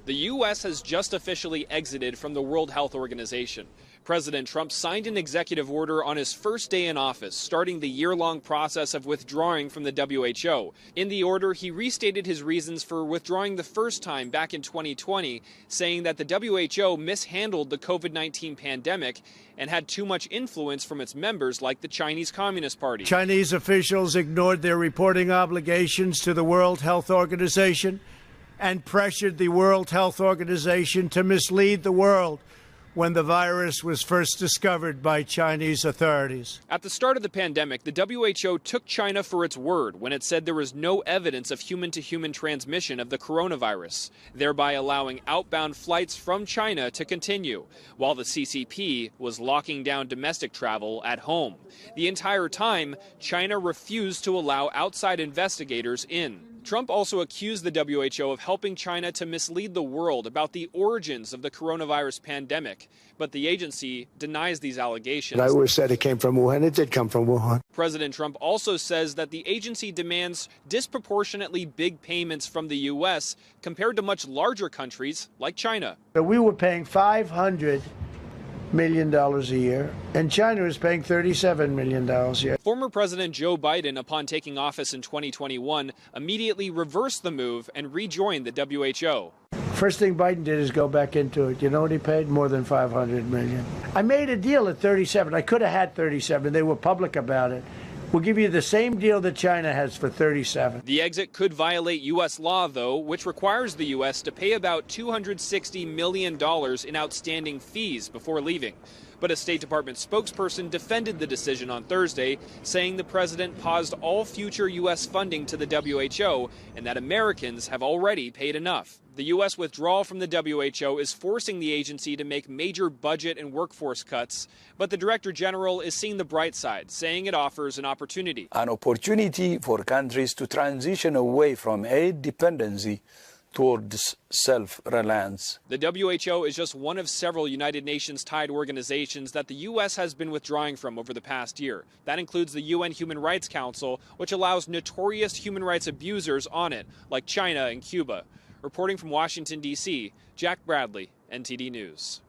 The U.S. has just officially exited from the World Health Organization. President Trump signed an executive order on his first day in office, starting the year-long process of withdrawing from the WHO. In the order, he restated his reasons for withdrawing the first time back in 2020, saying that the WHO mishandled the COVID-19 pandemic and had too much influence from its members like the Chinese Communist Party. Chinese officials ignored their reporting obligations to the World Health Organization and pressured the World Health Organization to mislead the world when the virus was first discovered by Chinese authorities. At the start of the pandemic, the WHO took China for its word when it said there was no evidence of human-to-human transmission of the coronavirus, thereby allowing outbound flights from China to continue, while the CCP was locking down domestic travel at home. The entire time, China refused to allow outside investigators in. Trump also accused the WHO of helping China to mislead the world about the origins of the coronavirus pandemic, but the agency denies these allegations. I always said it came from Wuhan. It did come from Wuhan. President Trump also says that the agency demands disproportionately big payments from the U.S. compared to much larger countries like China. We were paying $500 million a year, and China is paying $37 million a year. Former President Joe Biden, upon taking office in 2021, immediately reversed the move and rejoined the WHO. First thing Biden did is go back into it. You know what he paid? More than $500 million. I made a deal at 37. I could have had 37. They were public about it. We'll give you the same deal that China has for 37. The exit could violate U.S. law, though, which requires the U.S. to pay about $260 million in outstanding fees before leaving. But a State Department spokesperson defended the decision on Thursday, saying the president paused all future U.S. funding to the WHO and that Americans have already paid enough. The U.S. withdrawal from the WHO is forcing the agency to make major budget and workforce cuts, but the Director General is seeing the bright side, saying it offers an opportunity. An opportunity for countries to transition away from aid dependency towards self-reliance. The WHO is just one of several United Nations-tied organizations that the U.S. has been withdrawing from over the past year. That includes the UN Human Rights Council, which allows notorious human rights abusers on it, like China and Cuba. Reporting from Washington, D.C., Jack Bradley, NTD News.